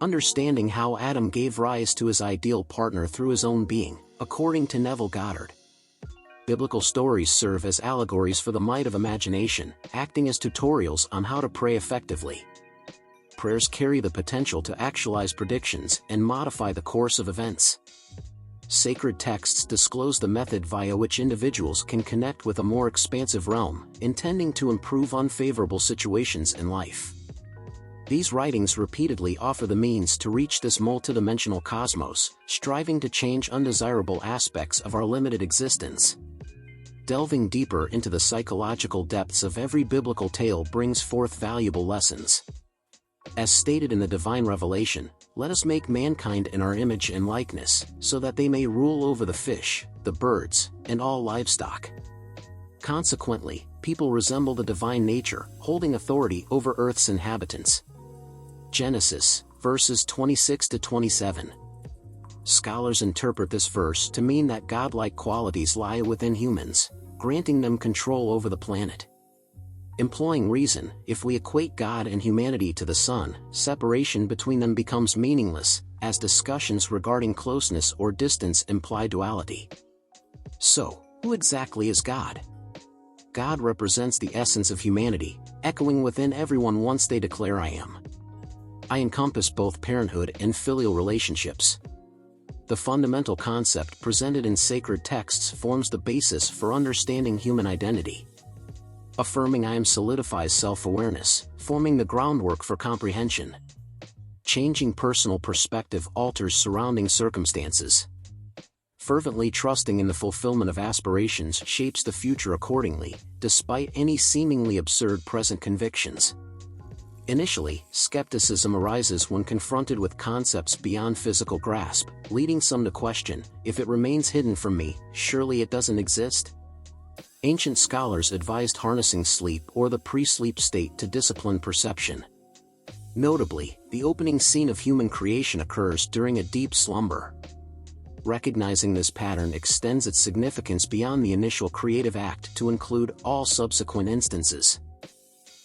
Understanding how Adam gave rise to his ideal partner through his own being, according to Neville Goddard. Biblical stories serve as allegories for the might of imagination, acting as tutorials on how to pray effectively. Prayers carry the potential to actualize predictions and modify the course of events. Sacred texts disclose the method via which individuals can connect with a more expansive realm, intending to improve unfavorable situations in life. These writings repeatedly offer the means to reach this multidimensional cosmos, striving to change undesirable aspects of our limited existence. Delving deeper into the psychological depths of every biblical tale brings forth valuable lessons. As stated in the divine revelation, let us make mankind in our image and likeness, so that they may rule over the fish, the birds, and all livestock. Consequently, people resemble the divine nature, holding authority over Earth's inhabitants. Genesis, verses 26 to 27. Scholars interpret this verse to mean that godlike qualities lie within humans, granting them control over the planet. Employing reason, if we equate God and humanity to the sun, separation between them becomes meaningless, as discussions regarding closeness or distance imply duality. So, who exactly is God? God represents the essence of humanity, echoing within everyone once they declare I am. I encompass both parenthood and filial relationships. The fundamental concept presented in sacred texts forms the basis for understanding human identity. Affirming I am solidifies self-awareness, forming the groundwork for comprehension. Changing personal perspective alters surrounding circumstances. Fervently trusting in the fulfillment of aspirations shapes the future accordingly, despite any seemingly absurd present convictions. Initially, skepticism arises when confronted with concepts beyond physical grasp, leading some to question, if it remains hidden from me, surely it doesn't exist? Ancient scholars advised harnessing sleep or the pre-sleep state to discipline perception. Notably, the opening scene of human creation occurs during a deep slumber. Recognizing this pattern extends its significance beyond the initial creative act to include all subsequent instances.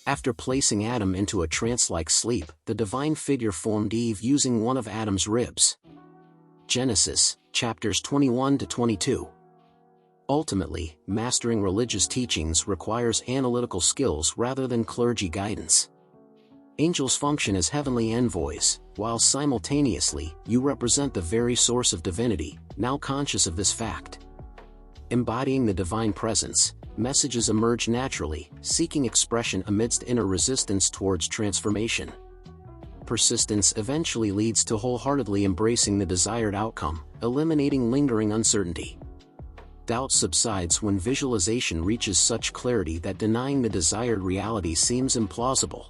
After placing Adam into a trance-like sleep, the divine figure formed Eve using one of Adam's ribs. Genesis, chapters 21 to 22. Ultimately, mastering religious teachings requires analytical skills rather than clergy guidance. Angels function as heavenly envoys, while simultaneously, you represent the very source of divinity, now conscious of this fact. Embodying the divine presence, messages emerge naturally, seeking expression amidst inner resistance towards transformation. Persistence eventually leads to wholeheartedly embracing the desired outcome, eliminating lingering uncertainty. Doubt subsides when visualization reaches such clarity that denying the desired reality seems implausible.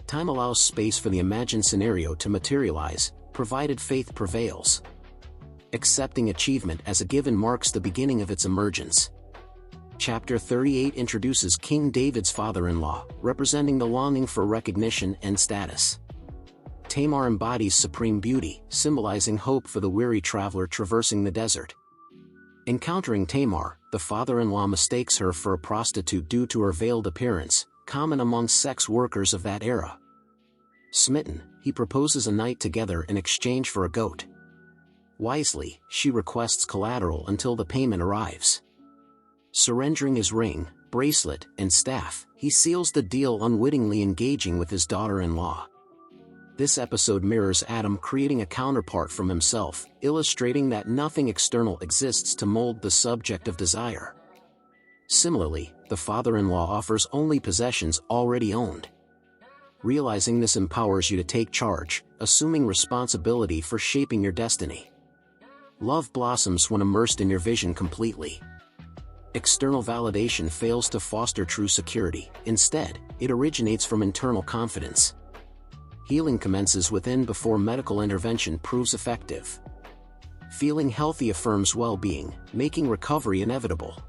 Time allows space for the imagined scenario to materialize, provided faith prevails. Accepting achievement as a given marks the beginning of its emergence. Chapter 38 introduces King David's father-in-law, representing the longing for recognition and status. Tamar embodies supreme beauty, symbolizing hope for the weary traveler traversing the desert. Encountering Tamar, the father-in-law mistakes her for a prostitute due to her veiled appearance, common among sex workers of that era. Smitten, he proposes a night together in exchange for a goat. Wisely, she requests collateral until the payment arrives. Surrendering his ring, bracelet, and staff, he seals the deal, unwittingly engaging with his daughter-in-law. This episode mirrors Adam creating a counterpart from himself, illustrating that nothing external exists to mold the subject of desire. Similarly, the father-in-law offers only possessions already owned. Realizing this empowers you to take charge, assuming responsibility for shaping your destiny. Love blossoms when immersed in your vision completely. External validation fails to foster true security, instead, it originates from internal confidence. Healing commences within before medical intervention proves effective. Feeling healthy affirms well-being, making recovery inevitable.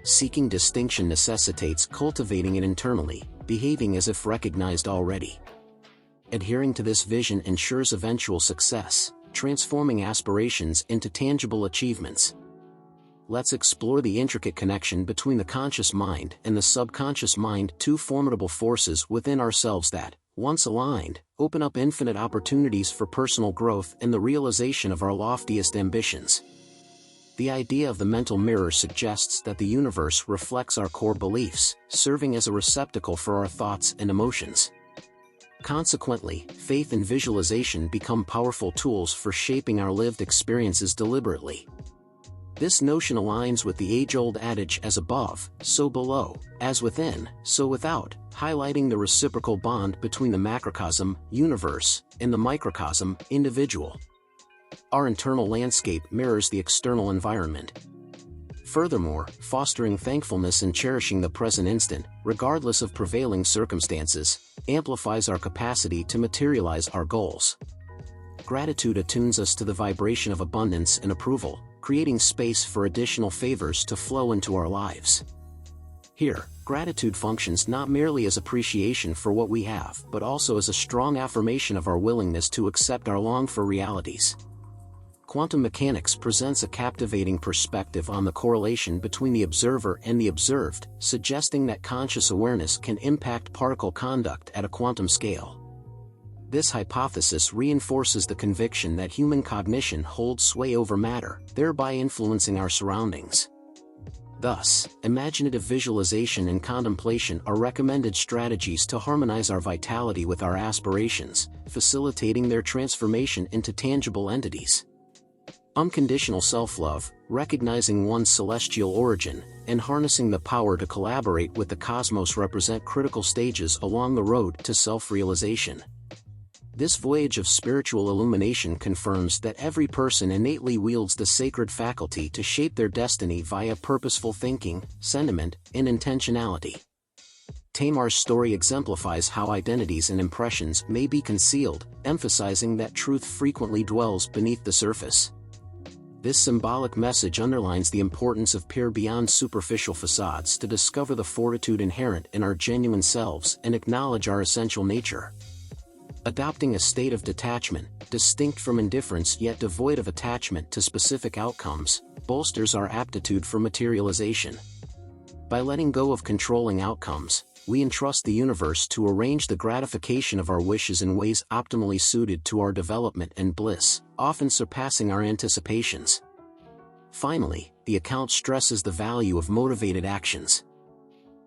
Seeking distinction necessitates cultivating it internally, behaving as if recognized already. Adhering to this vision ensures eventual success, transforming aspirations into tangible achievements. Let's explore the intricate connection between the conscious mind and the subconscious mind, two formidable forces within ourselves that, once aligned, open up infinite opportunities for personal growth and the realization of our loftiest ambitions. The idea of the mental mirror suggests that the universe reflects our core beliefs, serving as a receptacle for our thoughts and emotions. Consequently, faith and visualization become powerful tools for shaping our lived experiences deliberately. This notion aligns with the age-old adage "as above, so below, as within, so without," highlighting the reciprocal bond between the macrocosm, universe, and the microcosm, individual. Our internal landscape mirrors the external environment. Furthermore, fostering thankfulness and cherishing the present instant, regardless of prevailing circumstances, amplifies our capacity to materialize our goals. Gratitude attunes us to the vibration of abundance and approval, creating space for additional favors to flow into our lives. Here, gratitude functions not merely as appreciation for what we have, but also as a strong affirmation of our willingness to accept our longed-for realities. Quantum mechanics presents a captivating perspective on the correlation between the observer and the observed, suggesting that conscious awareness can impact particle conduct at a quantum scale. This hypothesis reinforces the conviction that human cognition holds sway over matter, thereby influencing our surroundings. Thus, imaginative visualization and contemplation are recommended strategies to harmonize our vitality with our aspirations, facilitating their transformation into tangible entities. Unconditional self-love, recognizing one's celestial origin, and harnessing the power to collaborate with the cosmos represent critical stages along the road to self-realization. This voyage of spiritual illumination confirms that every person innately wields the sacred faculty to shape their destiny via purposeful thinking, sentiment, and intentionality. Tamar's story exemplifies how identities and impressions may be concealed, emphasizing that truth frequently dwells beneath the surface. This symbolic message underlines the importance of peering beyond superficial facades to discover the fortitude inherent in our genuine selves and acknowledge our essential nature. Adopting a state of detachment, distinct from indifference yet devoid of attachment to specific outcomes, bolsters our aptitude for materialization. By letting go of controlling outcomes, we entrust the universe to arrange the gratification of our wishes in ways optimally suited to our development and bliss, often surpassing our anticipations. Finally, the account stresses the value of motivated actions.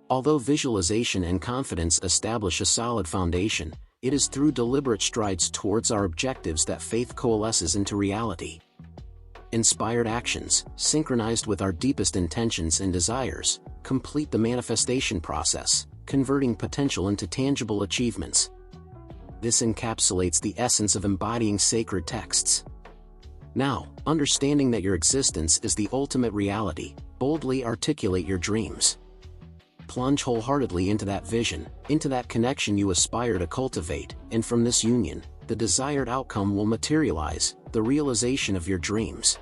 Although visualization and confidence establish a solid foundation, it is through deliberate strides towards our objectives that faith coalesces into reality. Inspired actions, synchronized with our deepest intentions and desires, complete the manifestation process, converting potential into tangible achievements. This encapsulates the essence of embodying sacred texts. Now, understanding that your existence is the ultimate reality, boldly articulate your dreams. Plunge wholeheartedly into that vision, into that connection you aspire to cultivate, and from this union, the desired outcome will materialize, the realization of your dreams.